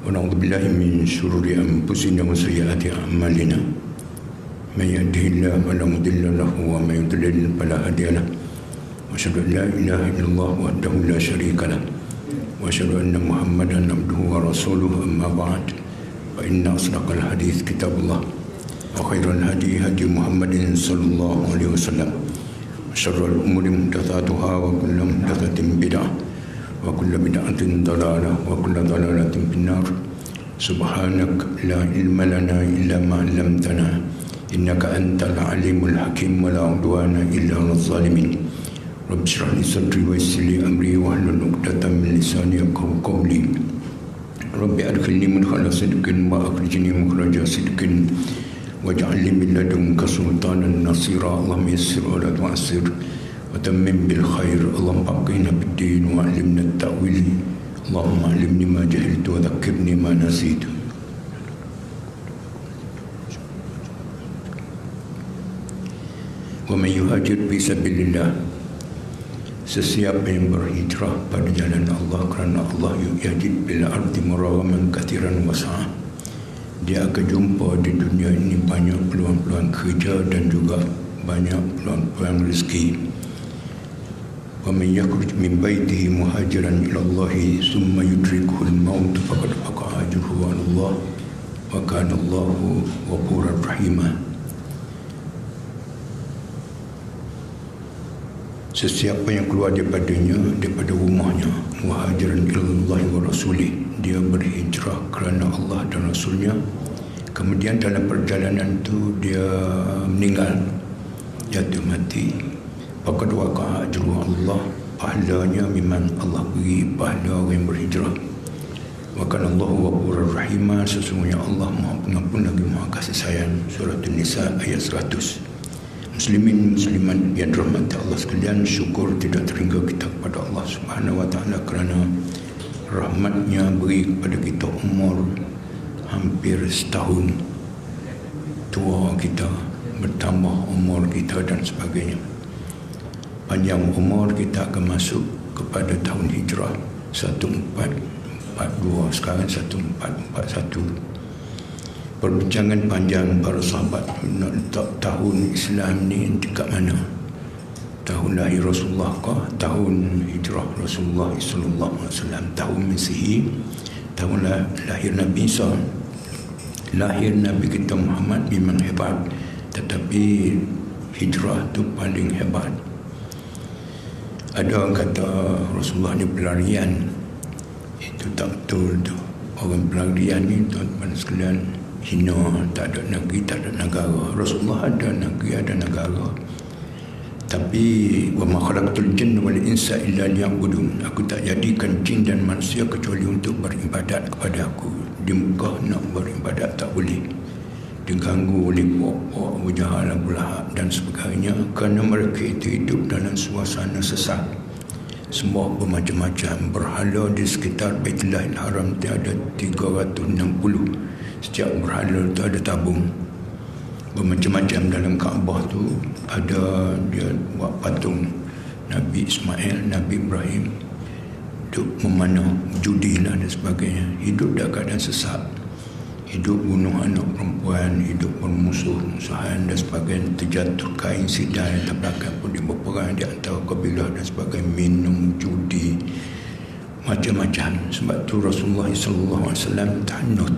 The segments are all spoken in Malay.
ونعوذ بالله من شرور أنفسنا وسيئات أعمالنا من يهده الله فلا مضل له ومن يضلل فلا هادي له وأشهد أن لا إله إلا الله وحده لا شريك له وأشهد أن محمدا عبده ورسوله أما بعد فإن أصدق الحديث كتاب الله وخير الهدي هدي محمد صلى الله عليه وسلم وشر الأمور محدثاتها وكل محدثة بدعة وكل بدعة ضلالة وكل ضلالة في النار سبحانك لا علم لنا إلا ما علمتنا إنك أنت العليم الحكيم ولا عدوان إلا على الظالمين رب اشرح لي صدري ويسر لي أمري واحلل عقدة من لساني يفقهوا قولي رب أدخلني مدخل صدق وأخرجني مخرج صدق واجعل لي من لدنك سلطانا نصيرا اللهم يسر ولا تعسر وتمم بالخير اللهم فقهنا بالدين وعلمنا التأويل اللهم علمني ما جهلت وذكرني ما نسيت. ومن يهاجر في سبيل الله, sesiapa yang berhijrah pada jalan Allah kerana Allah yajid bil ardi murawaman kathiran wasa'ah, dia akan jumpa di dunia ini banyak peluang-peluang kerja dan juga banyak peluang-peluang rezeki. وَمَنْ يَخْرُجْ مِنْ بَيْتِهِ مُهَاجِرًا إِلَى اللَّهِ ثُمَّ يُدْرِكْهُ الْمَوْتُ فَقَدْ وَقَعَ أَجْرُهُ عَلَى اللَّهِ وَكَانَ اللَّهُ غَفُورًا رَحِيمًا. Sesiapa yang keluar daripada rumahnya, muhajiran ilallahi wa rasulih, dia berhijrah kerana Allah dan Rasulnya, kemudian dalam perjalanan itu dia meninggal, jatuh mati, faqad waqa'a ajruhu Allah, pahalanya memang Allah beri pahala orang yang berhijrah. Wa kana Allahu ghafurur rahima, sesungguhnya Allah Maha Pengampun lagi Maha Kasih Sayang. Surah An-Nisa ayat 100. Muslimin muslimat yang dirahmati Allah sekalian, syukur tidak terhingga kita kepada Allah Subhanahu wa taala kerana rahmatnya beri kepada kita umur hampir setahun tua kita, bertambah umur kita dan sebagainya. Panjang umur kita akan masuk kepada tahun hijrah 1442, sekarang 1441. Perbincangan panjang para sahabat nak letak tahun Islam ni dekat mana? Tahun lahir Rasulullah kah? Tahun hijrah Rasulullah sallallahu alaihi wasallam? Tahun Masihi? Tahun lahir Nabi Isa? Lahir Nabi kita Muhammad memang hebat, tetapi hijrah tu paling hebat. Ada orang kata Rasulullah ni pelarian. Itu tak betul tu. Orang pelarian ni tuan-tuan sekalian hina, tak ada negeri, tak ada negara. Rasulullah ada negeri, ada negara. Tapi wa ma khalaqtul jinna wal insa illa liya'budun, aku tak jadikan jin dan manusia kecuali untuk beribadat kepada aku. Di Mekah nak beribadat tak boleh, diganggu oleh pokok Abu Jahal, Abu Lahab dan sebagainya, kerana mereka itu hidup dalam suasana sesat, sembah bermacam-macam berhala. Di sekitar Baitullahil Haram itu ada 360, setiap berhala itu ada tabung bermacam-macam. Dalam Kaabah tu ada dia buat patung Nabi Ismail, Nabi Ibrahim, duduk memanah, judi lah dan sebagainya. Hidup dalam keadaan sesat, hidup bunuh anak perempuan, hidup bermusuh-musuhan dan sebagainya. Terjatuhkan insiden yang terbelakang pun dia berperang di antara kabilah dan sebagainya, minum, judi, macam-macam. Sebab tu Rasulullah SAW tahnut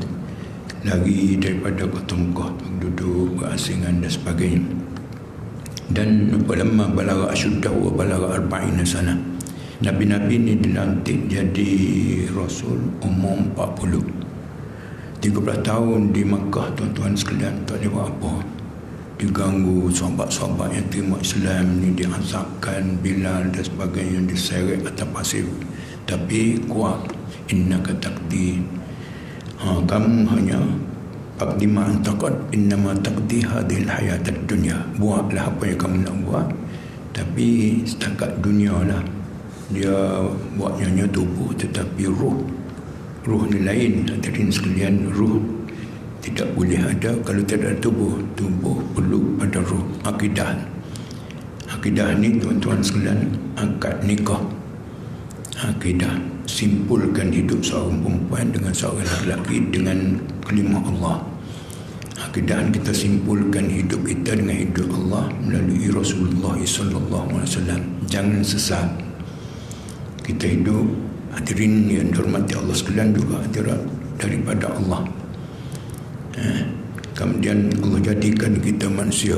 lagi daripada kota Mekah tu, duduk berasingan dan sebagainya. Dan lamma balagha asyuddahu wa balagha 40 sana, Nabi-Nabi ni dilantik jadi Rasul umur 40. 13 tahun di Makkah tuan-tuan sekalian, tak ada buat apa. Diganggu sahabat-sahabat yang terima Islam ni, diazabkan, Bilal dan sebagainya, diseret atas pasir. Tapi kuat, innaka taqdi, kamu hanya taqdi ma antaqad, innama taqdi hadhil hayatad dunya, buatlah apa yang kamu nak buat, tapi setakat dunia lah. Dia buatnya hanya tubuh, tetapi ruh ni lain. Hadirin sekalian, ruh tidak boleh ada kalau tidak ada tubuh. Tubuh perlu pada ruh. Akidah ni tuan-tuan sekalian, akad nikah, akidah simpulkan hidup seorang perempuan dengan seorang lelaki dengan kalimah Allah. Dan kita simpulkan hidup kita dengan hidup Allah melalui Rasulullah SAW. Jangan sesat. Kita hidup, hadirin yang dihormati Allah sekalian, juga daripada Allah. Kemudian Allah jadikan kita manusia.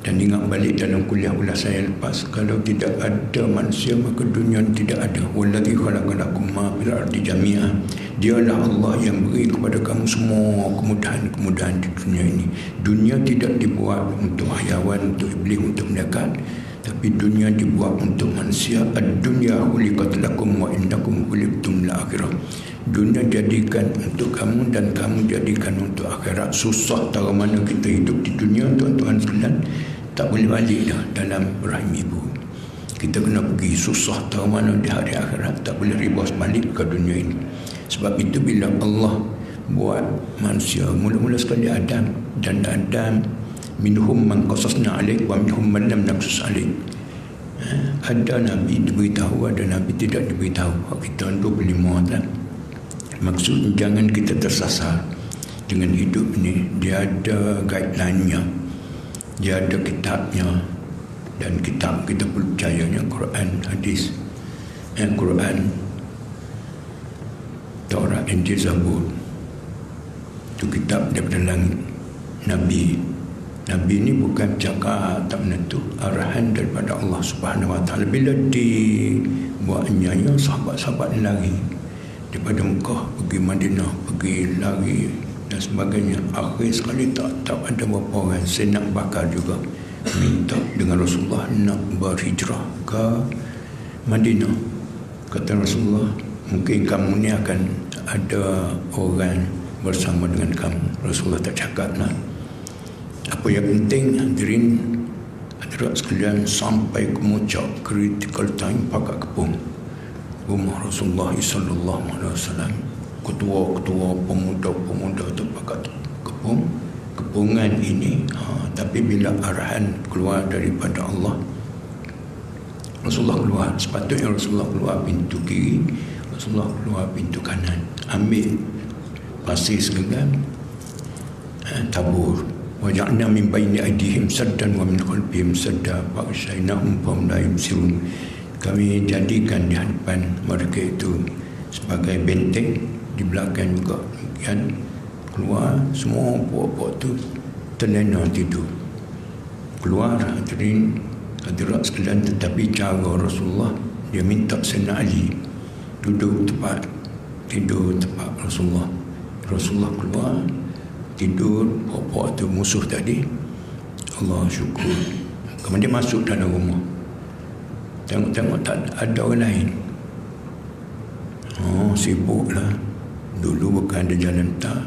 Dan ingat balik dalam kuliah ulasan yang lepas, kalau tidak ada manusia maka dunia tidak ada. Wallazi khalaqalakum ma fil ardi jami'a. Dialah Allah yang beri kepada kamu semua kemudahan-kemudahan di dunia ini. Dunia tidak dibuat untuk hayawan, untuk iblis, untuk malaikat, tapi dunia dibuat untuk manusia. Ad-dunya khuliqat lakum wa innakum khuliqtum lil akhirah. Dunia jadikan untuk kamu dan kamu jadikan untuk akhirat. Susah tahu mana kita hidup di dunia, tuan-tuan sekalian. Tak boleh balik dah dalam rahim ibu. Kita kena pergi, susah tahu mana di hari akhirat. Tak boleh ribas balik ke dunia ini. Sebab itu bila Allah buat manusia, mula-mula sekali Adam, dan Adam minhum man qasasna alaik wa minhum man lam naqsus alaik. Ada Nabi diberitahu, ada Nabi tidak diberitahu. Kita 25 tak? Maksud jangan kita tersasar dengan hidup ni. Dia ada guideline-nya, dia ada kitabnya, dan kitab kita perlu percayanya Quran, hadis, Quran, Taurat, Injil, Zabur. Itu kitab daripada langit. Nabi ni bukan cakap tak menentu, arahan daripada Allah Subhanahu Wa Taala. Bila dibuatnya, ya, sahabat-sahabat lari daripada Mekah pergi Madinah, pergi lari dan sebagainya. Akhir sekali tak ada berapa orang. Saya nak bakar juga minta dengan Rasulullah nak berhijrah ke Madinah. Kata Rasulullah, mungkin kamu ni akan ada orang bersama dengan kamu. Rasulullah tak cakap lah. Apa yang penting, hadirin hadirat sekalian, sampai ke muncak critical time pakat kepung rumah Rasulullah SAW. Ketua-ketua pemuda-pemuda tu pakat kepungan ini. Tapi bila arahan keluar daripada Allah, Rasulullah keluar. Sepatutnya Rasulullah keluar pintu kiri, Rasulullah keluar pintu kanan. Ambil pasir segenggam, tabur. Waja'na min baini aydihim saddan wa min khalfihim sadda fa'ashaynahum fahum la yubsirun. Kami jadikan di hadapan mereka itu sebagai benteng, di belakang juga demikian. Keluar semua puak-puak tu terlena tidur. Keluar hadirin hadirat sekalian, tetapi cara Rasulullah, dia minta Sayyidina Ali duduk tepat, tidur tepat Rasulullah. Rasulullah keluar tidur, puak-puak tu musuh tadi. Allah syukur. Kemudian masuk dalam rumah, tengok-tengok tak ada orang lain. Sibuklah. Dulu bukan ada jalan tak.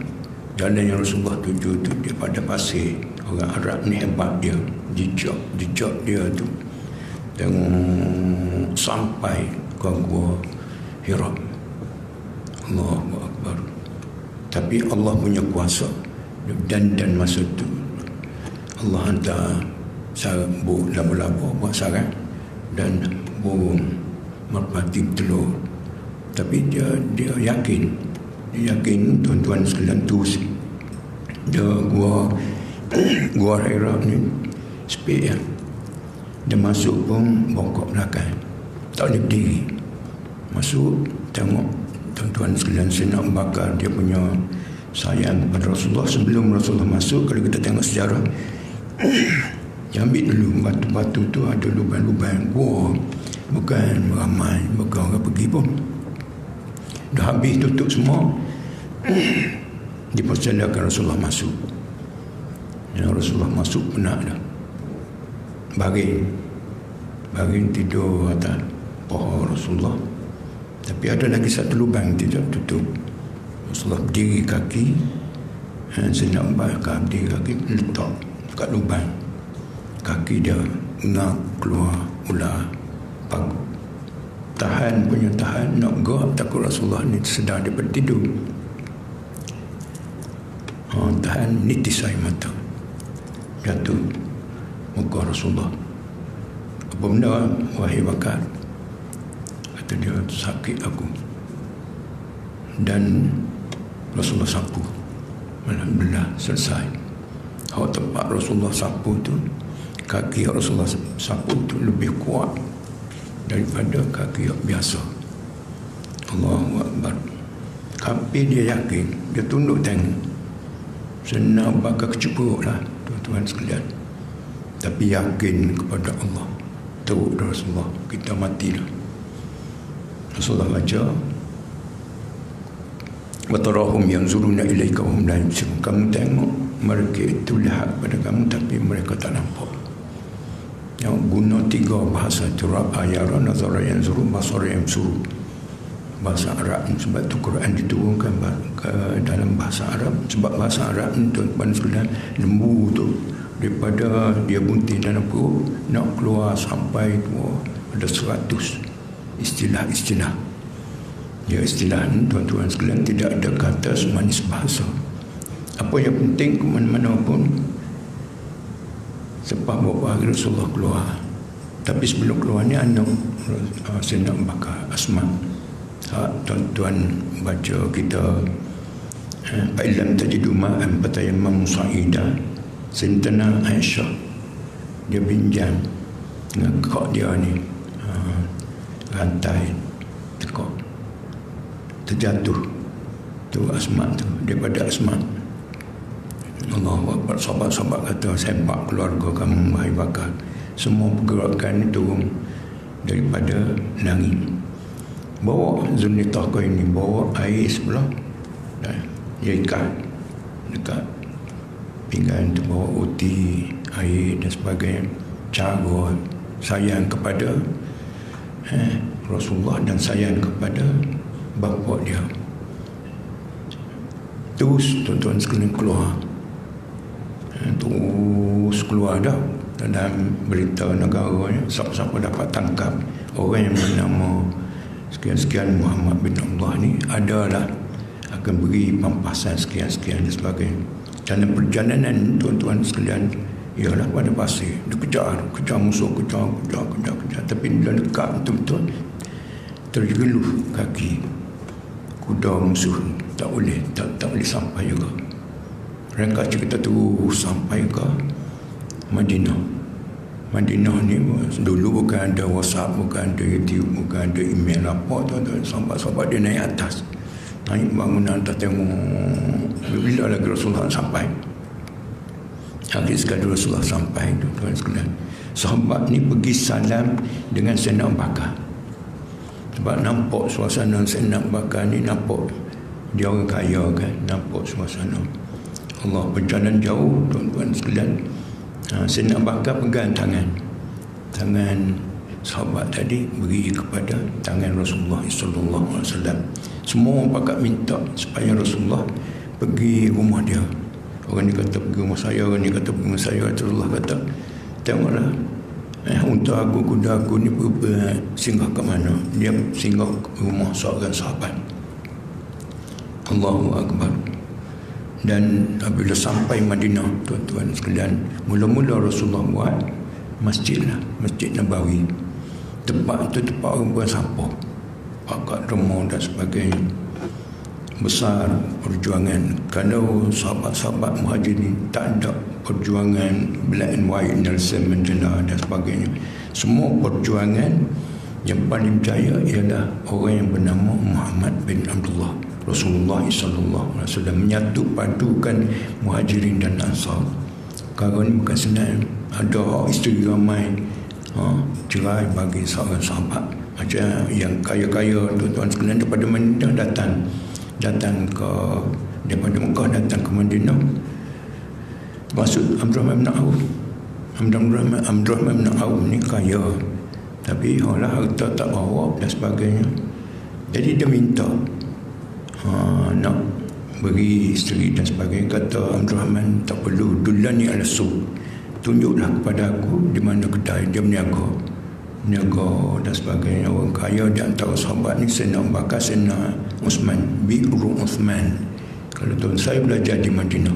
Jalan yang Rasulullah tuju tu dia pada pasir. Orang Arab ni hebat dia. Jejak dia tu. Tengok sampai ke gua Hira. Allahu Akbar. Tapi Allah punya kuasa. Dan masa tu Allah hantar sabuk laba-laba buat sarang dan burung merpati telur. Tapi dia yakin tuan-tuan sekalian tu dia gua Hira ni sepik ya. Dia masuk pun bongkok belakang, tak boleh berdiri. Masuk tengok tuan-tuan sekalian, saya nak bakar dia punya sayang kepada Rasulullah. Sebelum Rasulullah masuk, kalau kita tengok sejarah, dia ambil dulu batu-batu tu, ada lubang-lubang gua, bukan ramai, bukan orang pergi pun. Dah habis tutup semua, dipersilakan Rasulullah masuk. Rasulullah masuk penat dah, baring tidur atas pohon Rasulullah. Tapi ada lagi satu lubang tidak tutup. Rasulullah berdiri kaki, saya nak bakar berdiri kaki, letak kat lubang. Kaki dia ngak keluar ular pagu. Tahan, nak gerak, takut Rasulullah ni sedar daripada tidur. Tahan, nitis air mata, jatuh muka Rasulullah. Apa benda, wahai bakar? Kata dia, sakit aku. dan Rasulullah sapu. Alhamdulillah selesai. Hak tempat Rasulullah sapu tu, kaki Rasulullah sapu tu lebih kuat daripada kaki biasa. Allahu Akbar. Tapi dia yakin, dia tunduk tengok. Senang bakal keceburuk lah tuan-tuan sekalian. Tapi yakin kepada Allah. Teruk Rasulullah, kita mati dah. Rasulullah baca, watarahum yanzuruna ilaika wa hum la yubsirun. Kamu tengok mereka itu lihat pada kamu tapi mereka tak nampak. Yang guna 3 bahasa tu, ayara, nazara, yanzuru, basara, yamsuru. Bahasa Arab, sebab tu Quran diturunkan ke dalam bahasa Arab. Sebab bahasa Arab ni tuan-tuan sekalian, lembu tu daripada dia bunting dalam perut nak keluar sampai tu ada 100 istilah-istilah. Ya, istilah ni tuan-tuan sekalian tidak ada kata semanis bahasa. Apa yang penting ke mana-mana pun sebab beberapa hari Rasulullah keluar. Tapi sebelum keluar ni anak Sayyidina Abu Bakar, Asma. Tuan-tuan baca kita fa'ilam tajidu ma'an fatayammamu sa'idan. Sayyidina Aisyah dia pinjam dengan kak dia ni rantai tekak terjatuh tu Asma tu, daripada Asma. Allahu Akbar. Sahabat-sahabat kata, sepak keluarga kamu wahai Bakar. Semua pergerakan itu daripada langit. Bawa Zulnitah kau ini, bawa air sebelah, dia ikat dekat pinggan tu, bawa uti, air dan sebagainya. Cara sayang kepada Rasulullah dan sayang kepada bapa dia. Terus tuan-tuan sekalian keluar, terus keluar dah dalam berita negara ni. Siapa-siapa dapat tangkap orang yang bernama sekian-sekian Muhammad bin Abdullah ni adalah akan beri pampasan sekian-sekian dan sebagainya. Dalam perjalanan tuan-tuan sekalian ialah pada pasir, dia kejar musuh, kejar. Tapi dia dekat betul-betul tergeluh kaki kuda musuh, tak boleh sampai juga. Mereka cerita terus sampai ke Madinah. Madinah ni dulu bukan ada WhatsApp, bukan ada YouTube, bukan ada email apa tuan-tuan. Sahabat-sahabat dia naik atas, naik bangunan atas, tengok bila lagi Rasulullah sampai. Akhir sekali Rasulullah sampai tuan-tuan sekalian. Sahabat ni pergi salam dengan Sayyidina Abu Bakar. Sebab nampak suasana Sayyidina Abu Bakar ni, nampak dia orang kaya kan, nampak suasana. Allah, perjalanan jauh tuan-tuan sekalian. Sayyidina Abu Bakar pegang tangan sahabat tadi, beri kepada tangan Rasulullah sallallahu alaihi wasallam. Semua orang pakat minta supaya Rasulullah pergi rumah dia. Orang ni kata pergi rumah saya, orang ni kata pergi rumah saya. Rasulullah kata, tengoklah, unta aku, kuda aku ni singgah ke mana? Dia singgah ke rumah seorang sahabat. Allahu Akbar. Dan apabila sampai Madinah tuan-tuan sekalian, mula-mula Rasulullah buat masjid Nabawi. Tempat itu tempat orang buat sampah, pakat remah dan sebagainya. Besar perjuangan. Kalau sahabat-sahabat Muhajirin tak ada perjuangan black and white, Nelson Mandela dan sebagainya. Semua perjuangan yang paling berjaya ialah orang yang bernama Muhammad bin Abdullah. Rasulullah sallallahu alaihi wasallam menyatu padukan Muhajirin dan Ansar. Kalau ni bukan senang. Ada isteri ramai, cerai bagi seorang sahabat. Macam yang kaya-kaya tuan-tuan sekalian daripada Madinah datang ke, daripada Mekah datang ke Madinah. Maksud Abdurrahman bin Auf. Abdurrahman bin Auf ni kaya, tapi harta tak bawa dan sebagainya. Jadi dia minta nak beri isteri dan sebagainya. Kata Abdurrahman, tak perlu, dulani ala suq, tunjuklah kepada aku di mana kedai dia berniaga dan sebagainya. Orang kaya di antara sahabat ni Sayyidina Abu Bakar, Sayyidina Uthman, Bi'ru Uthman. Kalau tuan saya belajar di Madinah,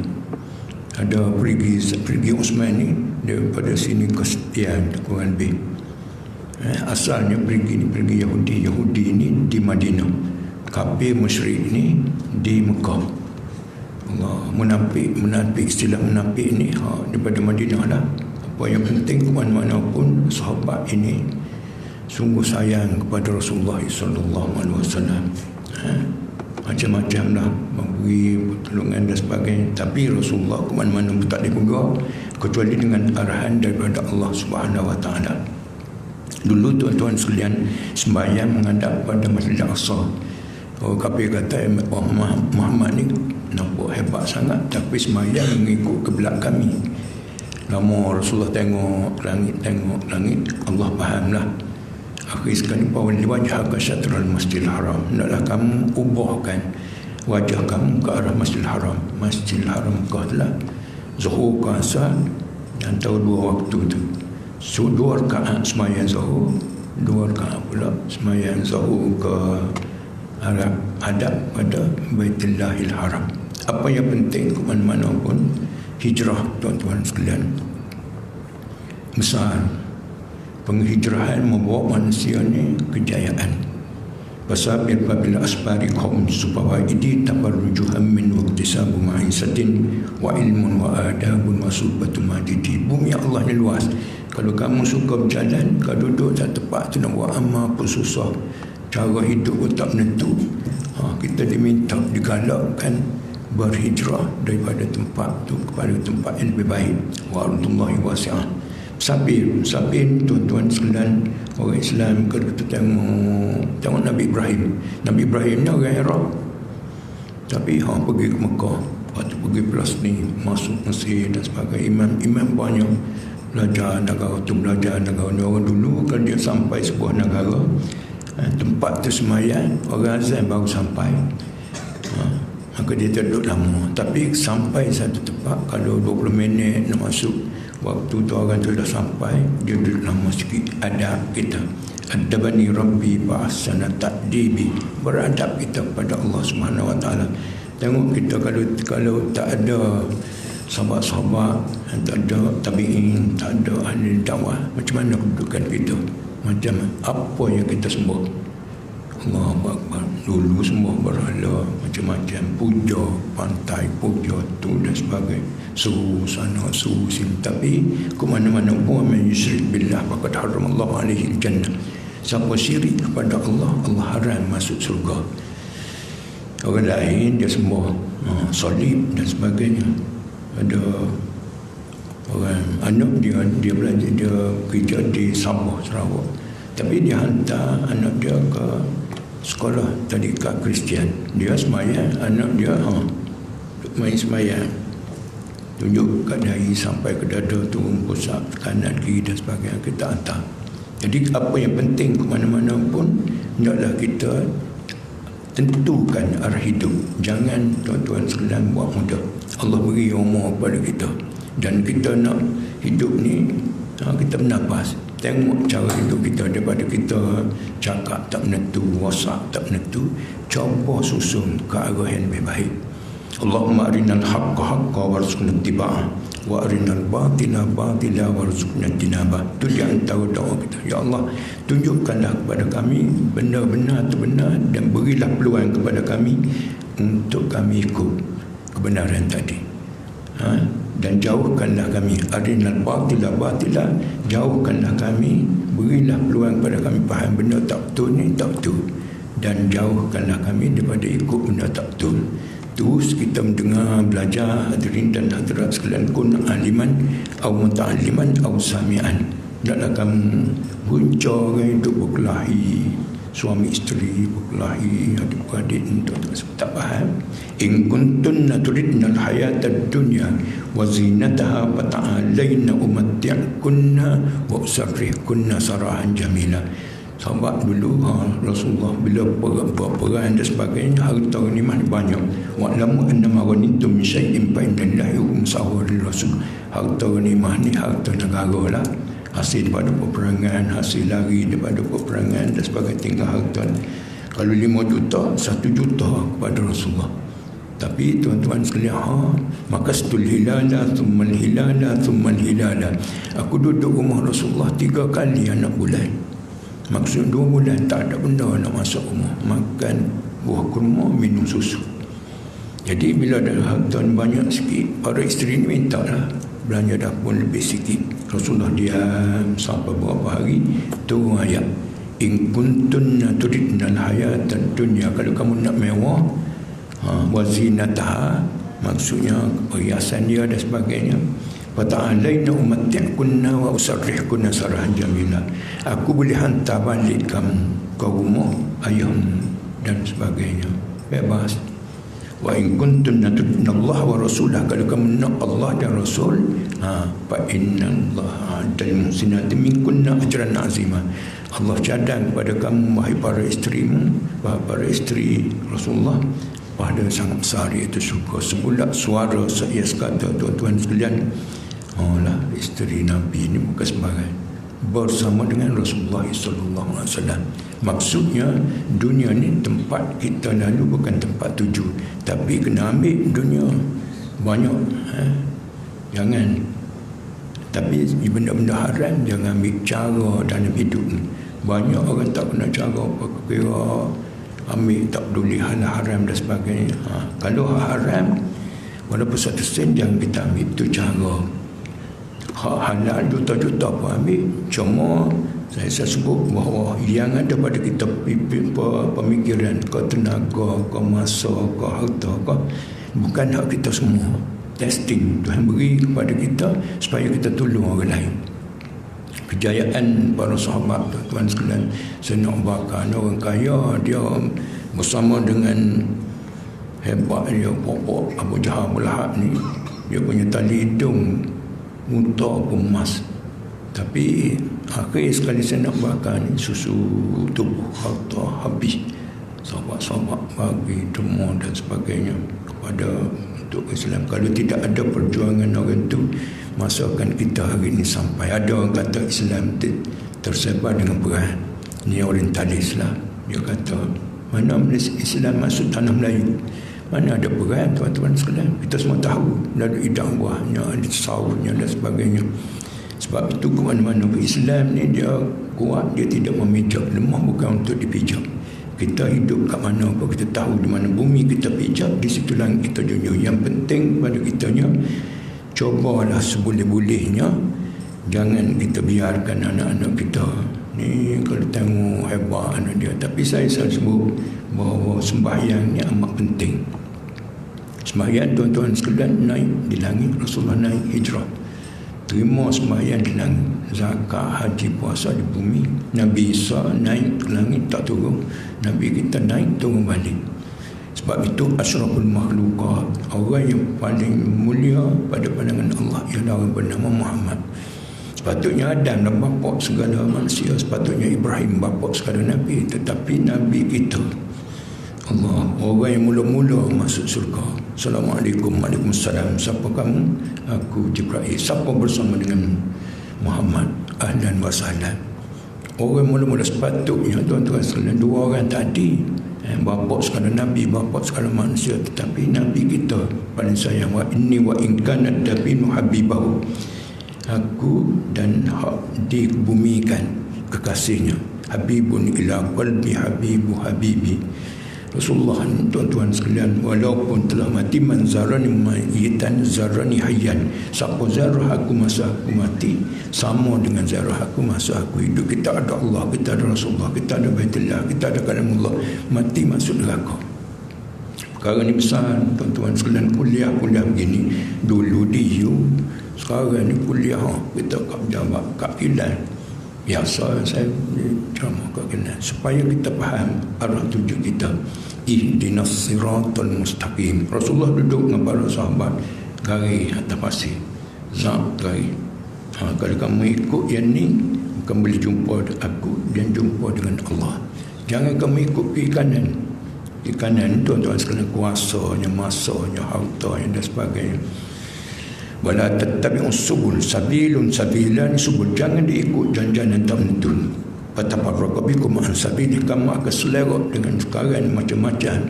ada pergi Uthman ni daripada sini ke sekian kurang lebih. Asalnya pergi Yahudi ni di Madinah. kafir musyrik ni di Mekah. Allah, munafik istilah munafik ni daripada Madinah lah. Apa yang penting ke mana-mana pun sahabat ini sungguh sayang kepada Rasulullah sallallahu alaihi wasallam. Macam-macam lah, memberi pertolongan dan sebagainya, tapi Rasulullah ke mana-mana pun tak boleh pergi kecuali dengan arahan daripada Allah Subhanahu wa taala. Dulu tuan-tuan sekalian sembahyang menghadap pada Masjid Al-Aqsa. Orang kafir kata Muhammad ni nampak hebat sangat, tapi sembahyang mengikut kiblat kami. Lama Rasulullah tengok langit, Allah fahamlah. Akhir sekali pawali wajah ke syatral Masjidil Haram. Hendaklah kamu ubahkan wajah kamu ke arah Masjidil Haram. Masjidil Haram Mekah telah Zuhur ke Asar, dan tahu dua waktu tu. So 2 rakaat sembahyang Zuhur, 2 rakaat pula sembahyang Zuhur ke arah hadap pada Baitullahil Haram. Apa yang penting ke mana-mana pun hijrah, tuan-tuan sekalian, besar. Penghijrahan membawa manusia ni kejayaan. Fasabir bila asbari kaum sufawaidi tabarrujuham min waqtisabu ma'isatin wa ilmun wa adabun wa subatu majidi. Bumi Allah ni luas. Kalau kamu suka berjalan, kalau duduk tak tepat tu nak buat amal pun susah. Cara hidup pun tak menentu. Kita diminta, digalakkan berhijrah daripada tempat tu kepada tempat yang lebih baik. Wa ardullahi wasi'ah. Sabir tuan-tuan sekalian, orang Islam kalau kita tengok Nabi Ibrahim ni orang Arab, tapi pergi ke Mekah, waktu pergi Palestin, masuk Mesir dan sebagainya. Imam banyak belajar negara ni. Orang dulu kalau dia sampai sebuah negara, tempat tu sembahyang, orang azan baru sampai, maka dia duduk lama. Tapi sampai satu tempat, kalau 20 minit nak masuk, waktu tu orang tu dah sampai, dia duduk lama sikit. Adab kita, adabani Rabbi ba'asana ta'dibi, beradab kita pada Allah Subhanahu wa taala. Tengok kita kalau tak ada sahabat-sahabat, tak ada tabi'in, tak ada ahli dakwah, macam mana kedudukan kita? Macam apa yang kita sembah? Allahu Akbar. Dulu semua berhala macam-macam, puja pantai, puja tu dan sebagainya, suhu sana, suhu sini. Tapi ke mana-mana pun man yusyrik billah faqad haramallahu alaihi jannah. Siapa syirik kepada Allah, Allah haram masuk surga. Orang lain dia sembah salib dan sebagainya. Ada orang anak dia belajar, dia kerja di Sabah, Sarawak, tapi dia hantar anak dia ke sekolah tadika Kristian. Dia sembahyang, anak dia main sembahyang, tunjuk kat dahi sampai ke dada, turun pusat kanan kiri dan sebagainya, kita hantar. Jadi apa yang penting ke mana-mana pun, hendaklah kita tentukan arah hidup. Jangan tuan-tuan sekalian buat mudah. Allah beri umur kepada kita, dan kita nak hidup ni, kita bernafas. Tengok cara hidup kita, daripada kita cakap tak menentu, wasak tak menentu, cuba susun ke arah yang lebih baik. Allahumma arinal haqqa haqqa warzuqna ittiba'ah wa arinal batila batila warzuqna ijtinabah. Itu di antara doa kita. Ya Allah, tunjukkanlah kepada kami benar-benar itu benar, dan berilah peluang kepada kami untuk kami ikut kebenaran tadi. Dan jauhkanlah kami arinal batila batila, jauhkanlah kami, berilah peluang kepada kami faham benda tak betul ni tak betul, dan jauhkanlah kami daripada ikut benda tak betul. Terus kita mendengar, belajar, hadirin dan hadirat sekalian, kun aliman atau muta'alliman atau sami'an. Taklah kamu punca orang hidup berkelahi, suami isteri berkelahi, adik-beradik untuk tak faham. In kuntunna turidna al-hayata ad-dunya wa zinataha fata'alaina umatti'kunna wa usarrihkunna sarahan jamila. Sahabat dulu Rasulullah bila perang dan sebagainya, harta ghanimah banyak. Wa'lamu annama ghanimtum min syai'in fa inna lillahi khumsahu lil rasul. Harta ghanimah ni harta negara lah, hasil daripada peperangan, hasil lari daripada peperangan dan sebagainya, tinggal harta. Kalau 5 juta, 1 juta kepada Rasulullah. Tapi tuan-tuan sekalian, maka setul hilala, thummal hilala, thummal hilala. Aku duduk rumah Rasulullah 3 kali anak bulan. Maksud 2 bulan tak ada benda nak masuk rumah. Makan buah kurma, minum susu. Jadi bila ada harta banyak sikit, para isteri ni minta lah belanja dapur lebih sikit. Rasulullah diam sampai beberapa hari, turun ayat, in kuntunna turidnal hayatad dunya, kalau kamu nak mewah, wa zinataha, maksudnya perhiasan dia dan sebagainya, fata'alaina umatti'kunna wa usarrihkunna sarahan jamila, aku boleh hantar balik kamu ke rumah ayahmu dan sebagainya, bebas. Wa in kuntunna turidna Allah wa rasulah, kalau kamu nak Allah dan Rasul, fa innallaha adal muhsinati minkunna ajran azima, Allah cadang kepada kamu wahai para isterimu, wahai para isteri Rasulullah, pada sangat besar, iaitu syurga. Sebulat suara saya kata, tuan-tuan sekalian, lah isteri Nabi ini bukan sembarang, bersama dengan Rasulullah sallallahu alaihi wasallam. Maksudnya dunia ni tempat kita lalu bukan tempat tuju, tapi kena ambil dunia banyak, jangan. Tapi benda-benda haram jangan ambil cara dalam hidup ni. Banyak orang tak kena cara apa, kira ambil tak peduli hal haram dan sebagainya. Kalau haram walaupun 1 sen jangan kita ambil, itu cara. Hak halal juta-juta pun ambil. Cuma saya sebut bahawa yang ada pada kita pemikiran, ke tenaga, ke masa, ke harta, ke, bukan hak kita semua. Testing Tuhan beri kepada kita supaya kita tolong orang lain. Kejayaan para sahabat, tuan sekalian, Sayyidina Abu Bakar, orang kaya, dia bersama dengan hebat dia pokok Abu Jahal Lahab ni, dia punya tali hidung muta pun emas. Tapi akhir sekali saya nak bakar ni, susu tubuh harta habis. Sahabat-sahabat bagi demam dan sebagainya kepada untuk Islam. Kalau tidak ada perjuangan orang tu, masa akan kita hari ini sampai. Ada orang kata Islam tersebar dengan perang. Ini orientalis lah. Dia kata, mana Islam masuk tanah Melayu? Mana ada perang, tuan-tuan sekalian? Kita semua tahu. Lalu idang buahnya, ada sawahnya dan sebagainya. Sebab itu ke mana-mana Islam ni dia kuat, dia tidak memijak. Lemah bukan untuk dipijak. Kita hidup kat mana apa, kita tahu di mana bumi kita pijak, di situ langit kita junjung. Yang penting pada kitanya, cobalah seboleh-bolehnya, jangan kita biarkan anak-anak kita ni kalau tengok hebat anak dia. Tapi saya selalu sebut bahawa sembahyang ni amat penting. Sembahyang, tuan-tuan sekalian, naik di langit. Rasulullah naik hijrah, terima sembahyang di langit. Zakat, haji, puasa di bumi. Nabi Isa naik ke langit, tak turun. Nabi kita naik, turun balik. Sebab itu asyraful makhlukat, orang yang paling mulia pada pandangan Allah ialah orang bernama Muhammad. Sepatutnya Adam dan bapa segala manusia, sepatutnya Ibrahim bapa segala Nabi. Tetapi Nabi kita, Allah, orang yang mula-mula masuk surga. Assalamualaikum, waalaikumsalam. Siapa kamu? Aku Jibril. Siapa bersama dengan Muhammad? Ahlan wa sahlan. Orang mula-mula sepatutnya, tuan-tuan sekalian, dua orang tadi, bapa sekala Nabi, bapa sekala manusia, tetapi Nabi kita paling sayang. Wa inni wa in kana dabinu habibahu, aku dan hak dibumikan kekasihnya. Habibun ila qalbi habibu habibi. Rasulullah, tuan-tuan sekalian, walaupun telah mati, man zarani mayitan zarani hayyan, siapa zarah aku masa aku mati sama dengan zarah aku masa aku hidup. Kita ada Allah, kita ada Rasulullah, kita ada Baitullah, kita ada kalamullah. Mati masuk neraka. Perkara ni besar, tuan-tuan sekalian. Kuliah begini dulu di U, sekarang ni kuliah kita kat Jawa, kat Kilan. Biasa saya ceramah kat Kilan supaya kita faham arah tuju kita. Ihdinas siratal mustaqim. Rasulullah duduk dengan para sahabat, garis atas pasir, zat garis. Kalau kamu ikut yang ni, kamu boleh jumpa aku dan jumpa dengan Allah. Jangan kamu ikut pergi kanan. Di kanan, tuan-tuan sekalian, kuasanya, masanya, hartanya dan sebagainya. Wala tattabi'us subul, sabilun sabilan subul. Jangan diikut jalan-jalan tak menentu. Fatafarraqu bikum an sabili, kamu akan selerak dengan sekarang macam-macam.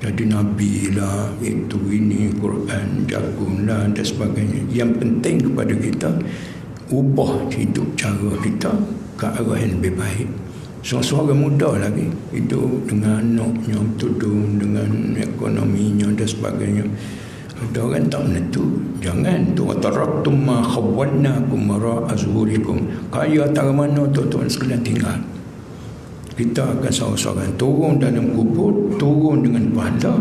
Jadi Nabi lah, itu ini, Quran, jagung lah dan sebagainya. Yang penting kepada kita, ubah hidup cara kita ke arah yang lebih baik. seorang muda lagi hidup dengan anaknya, tudung dengan ekonominya dan sebagainya. Ada orang tak menentu. Jangan tu taraktum ma khawwannakum mara azhurikum. Kaya tak mana tuan-tuan sekalian tinggal. Kita akan seorang-seorang turun dalam kubur, turun dengan pahala,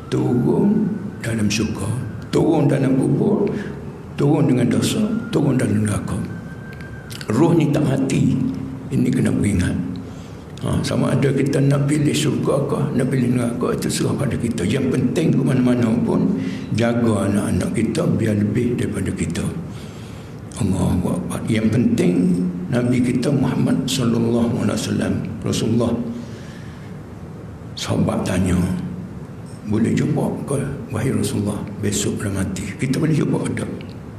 turun dalam syurga, turun dalam kubur, turun dengan dosa, turun dalam neraka. Roh ni tak mati. Ini kena ingat. Sama ada kita nak pilih syurga ke, nak pilih neraka, itu serah pada kita. Yang penting ke mana-mana pun, jaga anak-anak kita biar lebih daripada kita. Allahu Akbar. Yang penting Nabi kita Muhammad sallallahu alaihi wasallam, Rasulullah, sahabat tanya, boleh jumpa ke wahai Rasulullah besok dah mati? Kita boleh jumpa tak?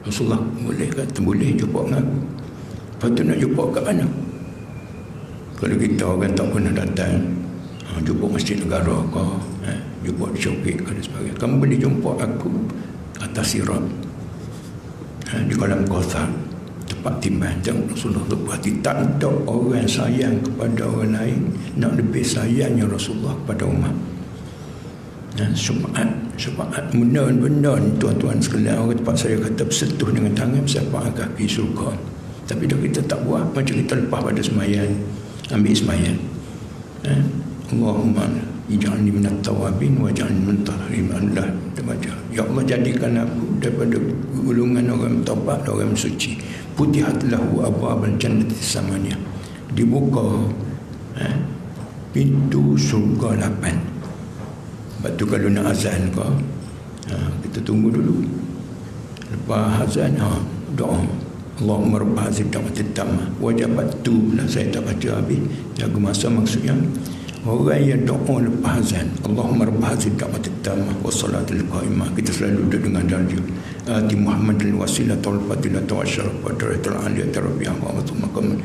Rasulullah boleh kata boleh jumpa dengan aku. Lepas tu nak jumpa kat mana? Kalau kita orang tak pernah datang, jumpa masjid negara ke, jumpa di Syokit ke dan sebagainya, kamu boleh jumpa aku atas sirat, di kolam Kautsar, tempat timbang. Jangan Rasulullah berhati. Tak ada orang sayang kepada orang lain nak lebih sayangnya Rasulullah kepada umat. Syafaat benar-benar tuan-tuan sekalian. Orang tempat saya kata bersentuh dengan tangan syafaat kaki surga. Tapi dah kita tak buat, macam kita lepas pada semayan, ambil semayan. Allahumma ij'alni minat tawabin wa ij'alni minat tahirin. Allah kita baca, ya Allah jadikan aku daripada golongan orang taubat, orang suci. Putihat lahu abwabal jannati samania. Dibuka pintu surga 8. Sebab tu kalau nak azan ke, kita tunggu dulu. Lepas azan, doa. Allahumma rabb hadhihi da'wati tammah wajabat tu lah, saya tak baca habis, jaga masa. Maksudnya orang yang doa lepas azan, Allahumma rabb hadhihi da'wati tammah wassalatul qa'imah, kita selalu duduk dengan darjah ati Muhammadil wasilah wal fadilah wa syaraf wa darajatul aliyah rabbiyah wa maqam.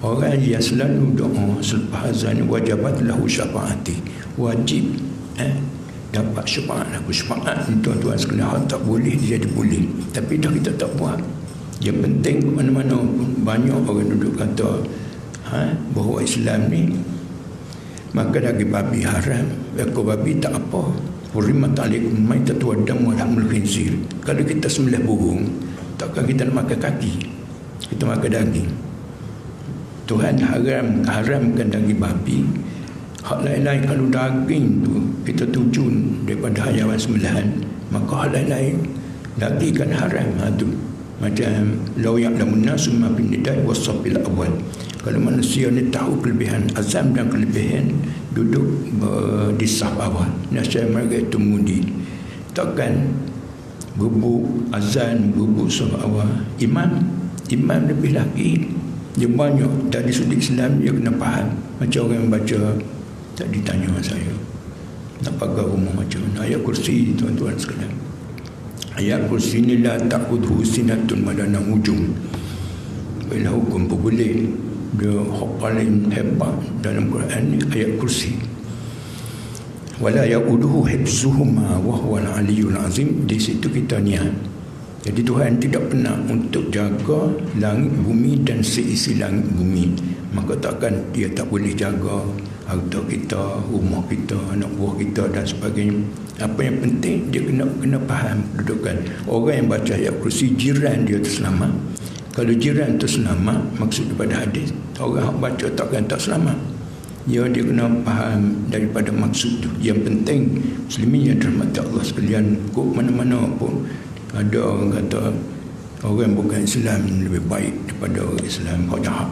Orang yang selalu doa selepas azan, wajabat lahu syafaati, wajib dapat syafaat aku. Syafaat tuan-tuan sekalian tak boleh jadi boleh, tapi dah kita tak buat. Yang penting ke mana-mana pun banyak orang duduk kata bahawa Islam ni maka daging babi haram, ekor babi tak apa. Hurimat alaikum maitatu wa damu wa lahmul khinzir. Kalau kita sembelih burung, takkan kita nak makan kaki, kita makan daging. Tuhan haramkan daging babi. Hak lain-lain, kalau daging tu kita tuju daripada hayawan sembelihan, maka hal lain-lain daging kan haram. Tu macam law ya'lamun nasu ma bin nidai wasafil awal. Kalau manusia ni tahu kelebihan azam dan kelebihan duduk di saf awal, nasib mereka itu mudi. Takkan bubuk azan, bubuk saf awal. Iman lebih lagi. Dia banyak dari sudut Islam dia kena faham. Macam orang yang baca tadi tanya saya, nak pagar rumah macam mana? Ayat kursi tuan-tuan sekalian. Ayat kursi ni la ta'khudhu sinatun wa la nawm. Bila hukum boleh, dia paling hebat dalam Quran ni ayat kursi. Wala ya'uduhu hifzuhuma wa huwa al-aliyyul azim. Di situ kita niat. Jadi Tuhan tidak pernah untuk jaga langit bumi dan seisi langit bumi. Maka takkan dia tak boleh jaga harta kita, rumah kita, anak buah kita dan sebagainya. Apa yang penting dia kena faham kedudukan. Orang yang baca ayat kursi, jiran dia terselamat. Kalau jiran terselamat, maksud daripada hadis, orang yang baca takkan tak selamat. Dia kena faham daripada maksud tu. Yang penting muslimin yang dirahmati Allah sekalian, kok mana-mana pun ada orang kata orang bukan Islam lebih baik daripada orang Islam, kau jahat.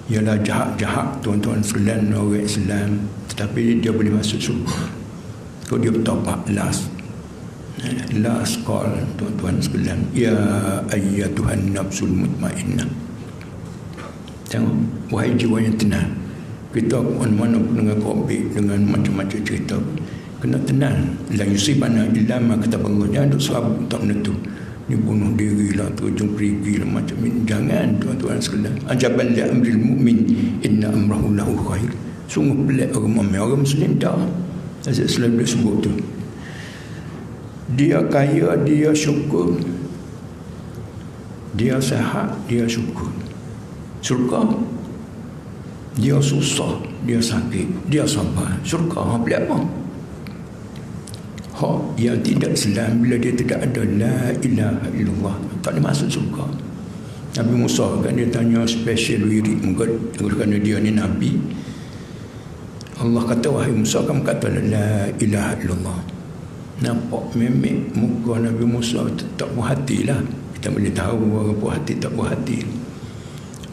Ialah jahat-jahat tuan-tuan sekalian orang Islam, tetapi dia boleh masuk surga kalau dia bertaubat. Last call tuan-tuan sekalian, ya ayyatuhan nafsul mutmainnah. Tengok, wahai jiwa yang tenang. Kita mana-mana pun dengan COVID, dengan macam-macam cerita, kena tenang. La yusibana illa ma kataballahu. Jangan duk serabut tak menentu. Ni bunuh diri lah, terjun pergi lah, macam ni. Jangan tuan-tuan sekalian. Ajaban li amril mu'min inna amrahu lahu khair. Sungguh pelik orang mu'min. Orang Muslim tak. Saya selalu sebut tu. Dia kaya, dia syukur. Dia sehat, dia syukur. Surga dia susah, dia sakit, dia sabar. Syurga boleh apa? Hak yang tidak Islam, bila dia tidak ada la ilaha illallah, tak boleh masuk syurga. Nabi Musa kan dia tanya special wirid, mungkin kerana dia ni Nabi. Allah kata, wahai Musa, kamu kata la ilaha illallah. Nampak memek muka Nabi Musa tak puas hati lah. Kita boleh tahu orang puas hati tak puas hati.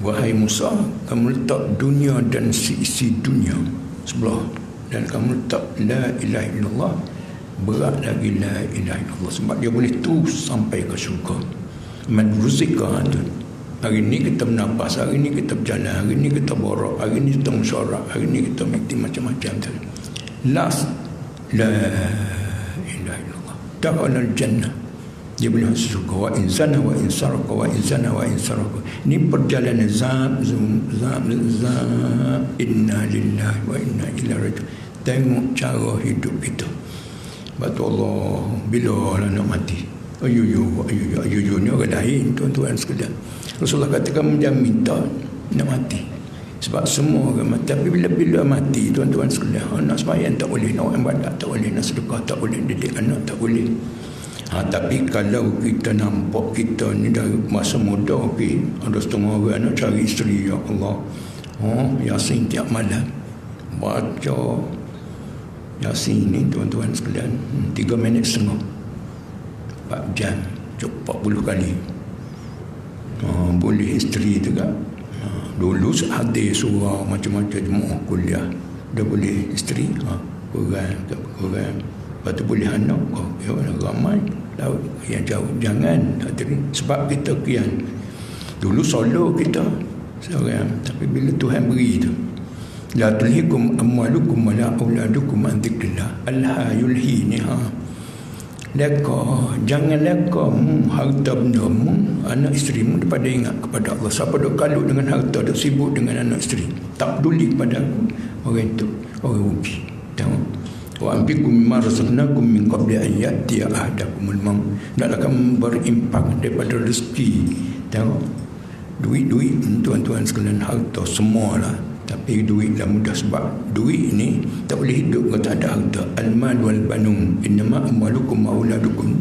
Wahai Musa, kamu letak dunia dan isi dunia sebelah, dan kamu letak la ilaha illallah, berat lagi la ilaha illallah, sebab dia boleh terus sampai ke syurga. Man ruzika tu. Hari ni kita bernafas, hari ni kita berjalan, hari ni kita borak, hari ni kita musyawarah, hari ni kita meeting macam-macam tu. Last la ilaha illallah, dakhala al-jannah, dia boleh masuk syurga. Wa insana wa insaraka wa insana wa insaraka. Ini perjalanan zam inna lillahi wa inna ilaihi raji'un. Tengok cara hidup kita. Batu Allah, bila lah nak mati? Ayuh ni orang lain, tuan-tuan sekalian. Rasulullah kata, kamu jangan minta nak mati, sebab semua orang mati. Tapi bila mati, tuan-tuan sekalian, nak sembahyang tak boleh, nak ibadat tak boleh, nak sedekah tak boleh, didik anak tak boleh. Tapi kalau kita nampak kita ni dari masa muda, okey, ada setengah orang nak cari isteri, ya Allah, Yasin tiap malam, baca Yasin ni, tuan-tuan sekalian, 3 minit setengah, 4 jam, 40 kali. Boleh isteri juga. Dulu hadir surah macam-macam jemaah kuliah, dah boleh isteri, kurang. Lepas tu boleh anak, ramai laut yang jauh. Jangan hadirin, sebab kita kian dulu solo kita seorang, tapi bila Tuhan beri tu, la tulhikum amwalukum wala auladukum an dzikrillah al-hayulhiniha. Leka, jangan leka harta bendamu, anak isterimu, daripada ingat kepada Allah. Siapa duk kalut dengan harta, duk sibuk dengan anak isteri, tak peduli kepada aku, orang itu orang rugi. Tengok, wa anfiqu mimma razaqnakum min qabli an ya'tiya ahadakumul maut. Hendaklah kamu berimpak daripada rezeki. Tengok, duit tuan-tuan sekalian, harta semualah. Tapi duit dah mudah, sebab duit ni tak boleh hidup kalau tak ada harta. Al-mal wal banun innama amwalukum wa auladukum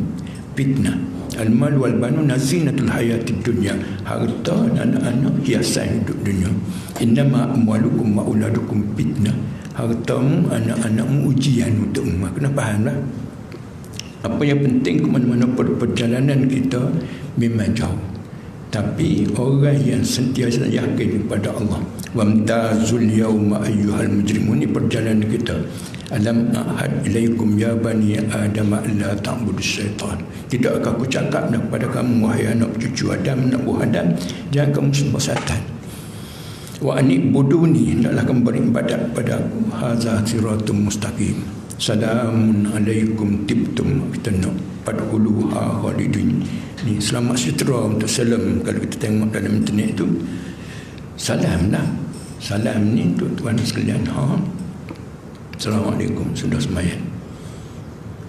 fitnah. Al-mal wal banun zinatul hayatid dunya. Harta dan anak hiasan hidup dunia. Innama amwalukum wa auladukum fitnah. Hartamu, anak-anakmu ujian untukmu. Kena fahamlah. Apa yang penting, ke mana-mana perjalanan kita memang jauh, tapi orang yang sentiasa yakin kepada Allah. Wamtazul yawma ayyuhal mujrimun, ini perjalanan kita. Alam ahad ilaikum ya bani Adam alla ta'budu syaitan. Tidakkah aku cakap kepada kamu, wahai anak cucu Adam, anak buah Adam, jangan kamu sembah syaitan. Wa anibuduni, hendaklah kamu beribadat pada aku. Hadza siratum mustaqim. Salamun alaikum tibtum, kita nak padkhuluha khalidin. Ni selamat sejahtera untuk salam. Kalau kita tengok dalam internet tu, salam lah. Salam ni tuan-tuan sekalian, Assalamualaikum, sudah sembahyang.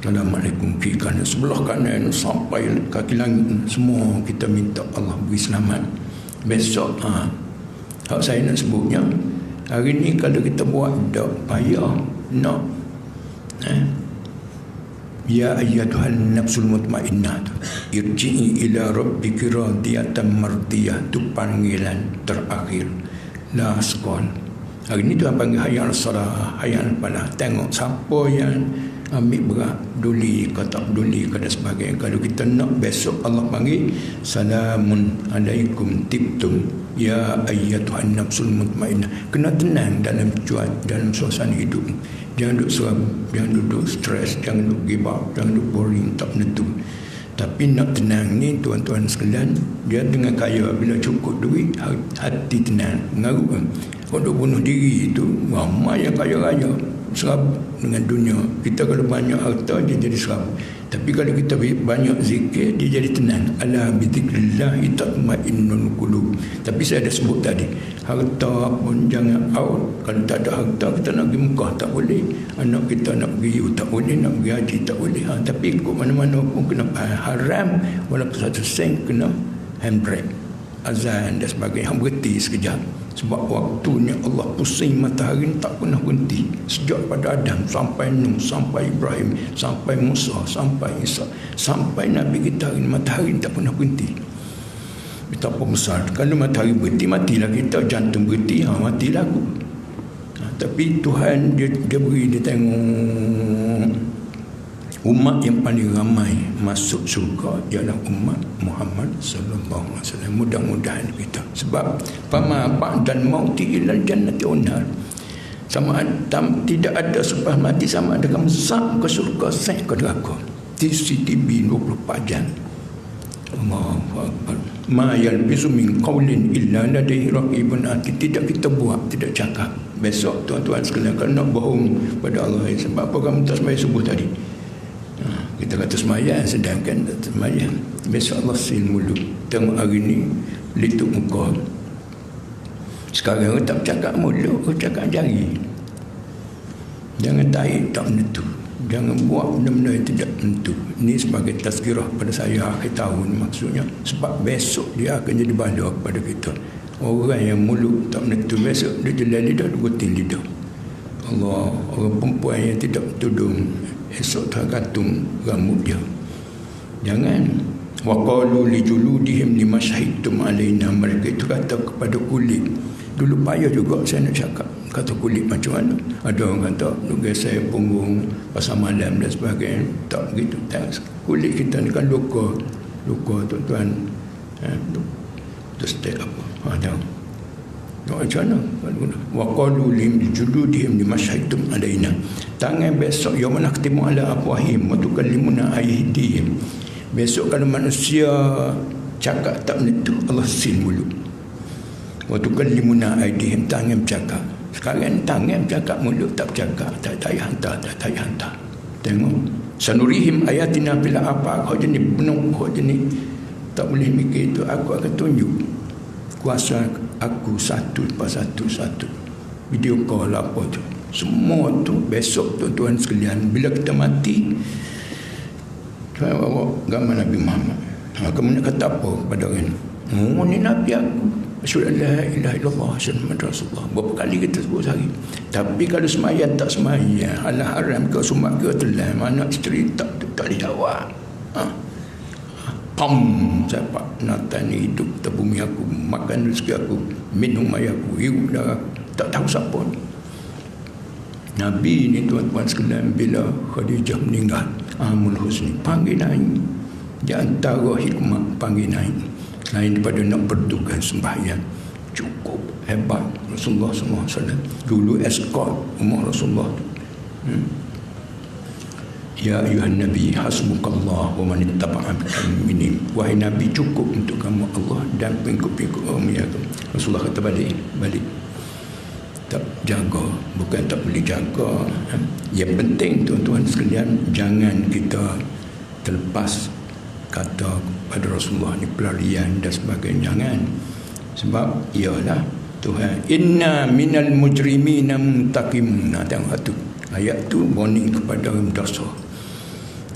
Assalamualaikum, kiri kanan, sebelah kanan sampai kaki langit, semua kita minta Allah beri selamat. Besok hak saya nak sebutnya, hari ni kalau kita buat tak payah nak ya ayyatuhan nafsul mutmainnah, irji'i ila rabbiki radiyatan mardiyah, tu panggilan terakhir, last call. Hari ni Tuhan panggil hayal salah, hayal falah. Tengok siapa yang ambil berat, peduli ke tak peduli ke dan sebagainya. Kalau kita nak besok Allah panggil, salamun alaikum tibtum ya ayyatuhan nafsul mutmainnah. Kena tenang dalam suasana hidup. Jangan duduk seram, jangan duduk stres, jangan duduk gibah, jangan duduk boring, tak menentu. Tapi nak tenang ni tuan-tuan sekalian, dia dengan kaya, bila cukup duit, hati tenang, mengaruh. Kalau bunuh diri itu, ramai yang kaya-kaya, serabut dengan dunia. Kita kalau banyak harta, dia jadi serabut. Tapi kalau kita banyak zikir, dia jadi tenang. Ala bizikrillah tatmainnul qulub. Tapi saya dah sebut tadi, harta pun jangan out. Kalau tak ada harta, kita nak pergi Mekah tak boleh, anak kita nak pergi tak boleh, nak pergi haji tak boleh. Tapi ikut mana-mana pun kena haram, walaupun 1 sen kena handbrake, azan dan sebagainya, berhenti sekejap. Sebab waktunya Allah pusing matahari tak pernah berhenti. Sejak pada Adam sampai Nuh, sampai Ibrahim, sampai Musa, sampai Isa, sampai Nabi kita hari ini, matahari tak pernah berhenti. Betapa besar. Kalau matahari berhenti, matilah kita. Jantung berhenti, matilah aku. Tapi Tuhan dia beri, dia tengok umat yang paling ramai masuk syurga ialah umat Muhammad sallallahu alaihi wasallam. Mudah-mudahan kita. Sebab fama ba'dal mauti ilal jannati unar. Sama tidak ada selepas mati, sama ada kamu zak ke syurga, sek ke neraka. CCTV 24 jam. Allahu akbar. Ma yalbisu min qawlin illa ladaihi raqibun atid. Tidak kita buat, tidak cakap. Besok tuan-tuan sekalian, kalau nak bohong pada Allah, sebab apa kamu tak sembahyang subuh tadi? Kita kata semayang, sedangkan tak semayang. Besok Allah sil mulut. Tengok hari ni lituk muka. Sekarang tak cakap mulut, cakap jari. Jangan tarik tak menentu. Jangan buat benda-benda yang tidak menentu. Ini sebagai tazkirah pada saya akhir tahun maksudnya. Sebab besok dia akan jadi bala kepada kita. Orang yang mulut tak menentu, besok dia jelas lidah, dia guting lidah. Allah, orang perempuan yang tidak tudung, esok tergantung rambut dia. Jangan. Wa qalu li juludihim lima syahidtum alaina. Mereka itu kata kepada kulit. Dulu payah juga saya nak cakap. Kata kulit macam mana? Ada orang kata luka saya punggung pasal malam dan sebagainya. Tak begitu. Kulit kita ni kan luka. Luka tuan-tuan. Terus tak apa. Ada. Macam mana? Wa qalu li juludihim lima syahidtum alaina. Tangan besok yaum nakhtimu ala afwahihim wa tukallimuna aydihim. Besok kalau manusia cakap tak menentu, Allah sil mulut. Wa tukallimuna aydihim, tangan bercakap. Sekarang tangan bercakap, mulut tak bercakap. Tak payah hantar. Tengok. Sanurihim ayatina fil afaq. Kau jenis penuh, kau jenis tak boleh mikir itu. Aku akan tunjuk kuasa aku satu lepas satu. Video call apa tu. Semua tu besok tuan-tuan sekalian, bila kita mati, saya bawa gambar Nabi Muhammad. Kamu nak kata apa kepada orang ni? Oh, ni Nabi aku. Asyhadu an la ilaha illallah wa asyhadu anna Rasulullah. Berapa kali kita sebut sehari. Tapi kalau semayang tak semayang, ala haram ke sumak ke telah, mana isteri tak dijawab. Siapa Natan ni hidup ke bumi aku, makan rezeki aku, minum air aku, hirup darah aku. Tak tahu siapa ni. Nabi ni tuan-tuan sekalian, bila Khadijah meninggal, Amul Husni panggil naik. Di antara hikmah panggil naik, selain daripada nak bertugas sembahyang, cukup hebat Rasulullah SAW. Dulu escort umur Rasulullah. Ya ayuhan Nabi hasbukallah wa man ittaba'aka minhum. Wahai Nabi, cukup untuk kamu Allah dan pengikut-pengikut kamu. Rasulullah kata balik. Tak jaga, bukan tak boleh jaga. Yang penting tuan-tuan sekalian, jangan kita terlepas kata pada Rasulullah ni pelarian dan sebagainya. Jangan. Sebab ialah Tuhan, inna minal mujrimina muntaqimuna. Tengok tu ayat tu warning kepada orang dosa.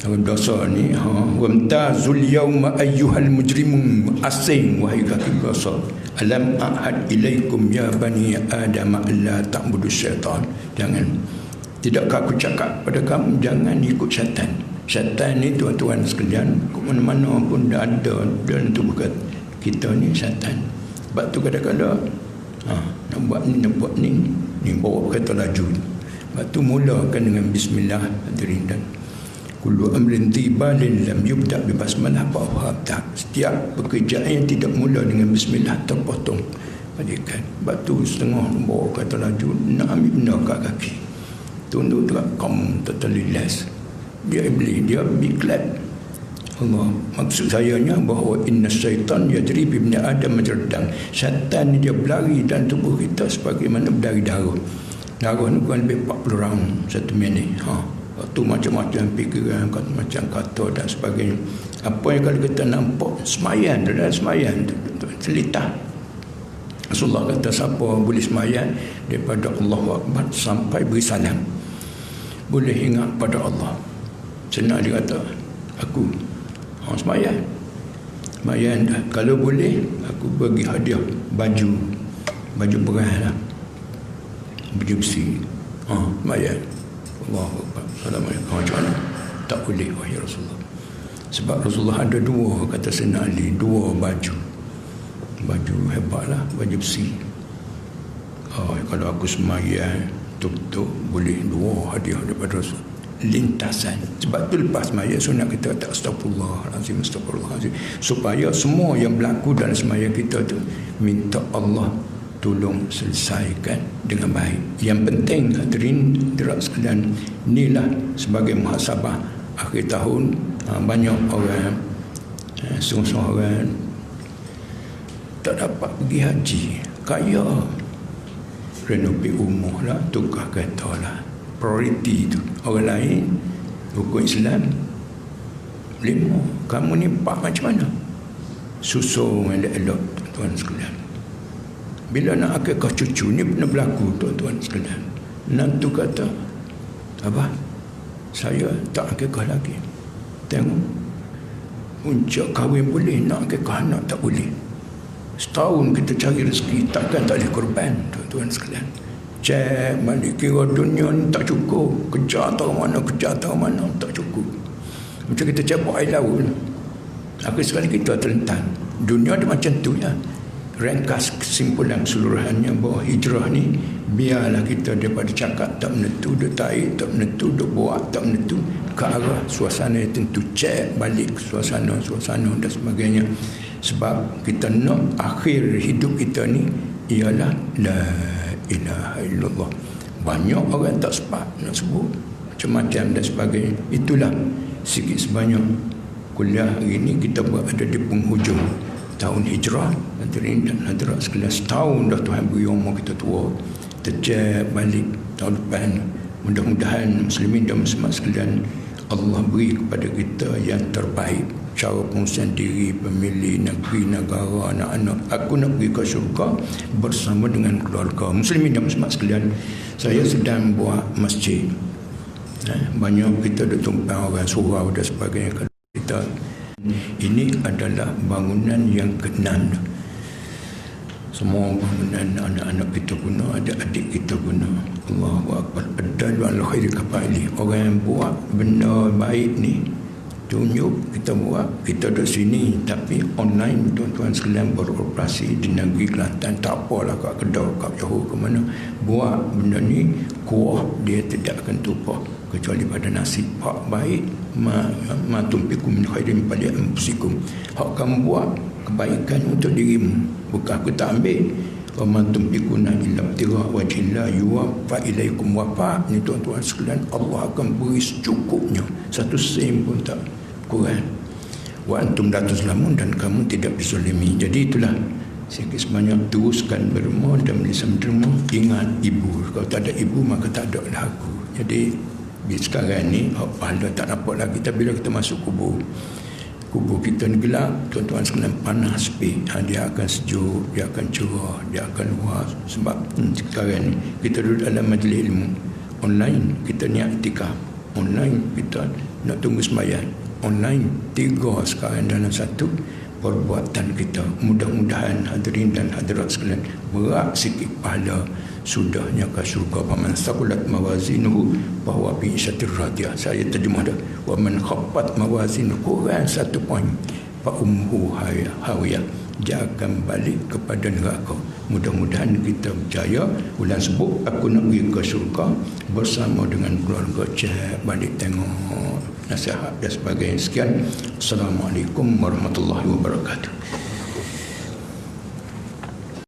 Orang dosa ni, wamtazul yawma ayyuhal mujrimun, asing wahai kaki dosa. Alam ahad ilaikum ya bani adam alla ta'budu syaitan. Jangan. Tidakkah aku cakap pada kamu jangan ikut syaitan. Syaitan ni tuan-tuan sekalian, ke mana-mana pun dah ada dalam tubuh kita ni syaitan. Sebab tu kadang-kadang nak buat ni bawa kereta laju. Sebab tu mulakan dengan bismillah. Hadirin dan kullu amrin tibalin lam yubda bi basmalah fa habta. Setiap pekerjaan yang tidak mula dengan bismillah terpotong. Padikan batu setengah bawa kata laju, nak ambil benda kat kaki, tunduk dekat kaum terlilas. Dia iblis, dia biklab. Allah, maksud sayanya bahawa inna syaitan yajri bi ibni adam majradan. Syaitan ni dia berlari dalam tubuh kita sebagaimana berlari darah. Darah ni bukan lebih 40 round satu minit. Waktu macam-macam fikiran, macam kata dan sebagainya. Apa yang kalau kita nampak semayan, dalam semayan selitah. Rasulullah kata siapa boleh semayan daripada Allahu Akbar sampai beri salam, boleh ingat pada Allah. Senang dia kata aku semayan dah. Kalau boleh aku bagi hadiah baju baju beras lah, baju besi. Bayar. Allahu Akbar. Assalamualaikum. Macam mana? Tak boleh, wahai Rasulullah. Sebab Rasulullah ada dua, kata Sayyidina Ali, dua baju. Baju hebatlah, baju besi. Kalau aku semayang tuk-tuk, boleh dua hadiah daripada Rasul. Lintasan. Sebab tu lepas semayang sunat kita kata astagfirullahalazim, astagfirullahalazim, supaya semua yang berlaku dalam semayang kita tu minta Allah tolong selesaikan dengan baik. Yang penting hadirin hadirat sekalian, inilah sebagai muhasabah akhir tahun. Banyak orang sungguh-sungguh orang tak dapat pergi haji, kaya renovi rumah lah, tukar kereta lah, prioriti tu. Orang lain hukum Islam 5, kamu ni 4, macam mana? Susung elok-elok, tuan sekalian. Bila nak akikah cucu ni pernah berlaku, tuan-tuan sekalian. Nantu kata, abah, saya tak akikah lagi. Tengok, puncak kahwin boleh, nak akikah anak tak boleh. Setahun kita cari rezeki, takkan tak boleh korban, tuan-tuan sekalian. Cek balik, kira dunia ni tak cukup, kejar tahu mana, tak cukup. Macam kita cabut air laut, akhir sekali kita terlentang. Dunia dia macam tu ya. Ringkas kesimpulan keseluruhannya bahawa hijrah ni, biarlah kita daripada cakap tak menentu, duk tarik tak menentu, duk buat tak menentu, ke arah suasana yang tentu. Cek balik suasana dan sebagainya. Sebab kita nak akhir hidup kita ni ialah la ilaha illallah. Banyak orang tak sempat nak sebut macam-macam dan sebagainya. Itulah sikit sebanyak kuliah hari ini kita berada di penghujung tahun hijrah. Hadirin dan hadirat sekalian, setahun dah Tuhan beri umur kita tua. Terjep balik tahun depan, mudah-mudahan muslimin dan muslimat sekalian, Allah beri kepada kita yang terbaik. Cara pengurusan diri, pemilih, negeri, negara, anak-anak. Aku nak pergi ke syurga bersama dengan keluarga. Muslimin dan muslimat sekalian, saya sedang buat masjid. Banyak kita ada tumpang orang surau dan sebagainya. Kalau kita, ini adalah bangunan yang ke-6. Semua bangunan anak-anak kita guna, adik-adik kita guna. Allahu Akbar. Adalu ala khairi kafaili. Orang yang buat benda baik ni, tunjuk kita buat. Kita duduk sini tapi online, tuan-tuan sekalian, beroperasi di negeri Kelantan. Tak apalah kat Kedah, kat Johor, ke mana. Buat benda ni, kuah dia tidak akan tumpah kecuali pada nasib. Hak baik, ma tumpikum min khairin fali anfusikum. Hak kamu buat kebaikan untuk dirimu, bukan aku tak ambil. Wa ma tumfikuna illa ibtigha wajhillah yuwaffa ilaikum wafa. Ni tuan-tuan sekalian, Allah akan beri secukupnya, satu sen pun tak kurang. Wa antum la tuzlamun, dan kamu tidak dizalimi. Jadi itulah sikit sebanyak, teruskan berderma dan melisa menderma. Ingat ibu, kalau tak ada ibu maka tak ada lah aku. Jadi sekarang ni pahala tak dapat lagi. Tapi bila kita masuk kubur kita ni gelap, tuan-tuan sekalian, panas dia akan sejuk, dia akan cerah, dia akan luas. Sebab sekarang ni kita duduk dalam majlis ilmu online, kita niat iktikaf online, kita nak tunggu sembahyang online. 3 sekarang dalam satu perbuatan kita. Mudah-mudahan hadirin dan hadirat sekalian, berat sikit pahala, sudahnya ke syurga. Faman saqulat mawazinuhu bahwa bi isyatir radiyah. Saya terjemah dah. Wa man khaffat mawazinuhu, kurang 1 poin, fa ummuhu hawiyah, dia akan balik kepada neraka. Mudah-mudahan kita berjaya. Bulan sebut aku nak pergi ke syurga bersama dengan keluarga. Cek balik tengok nasihat dan sebagainya. Sekian. Assalamualaikum warahmatullahi wabarakatuh.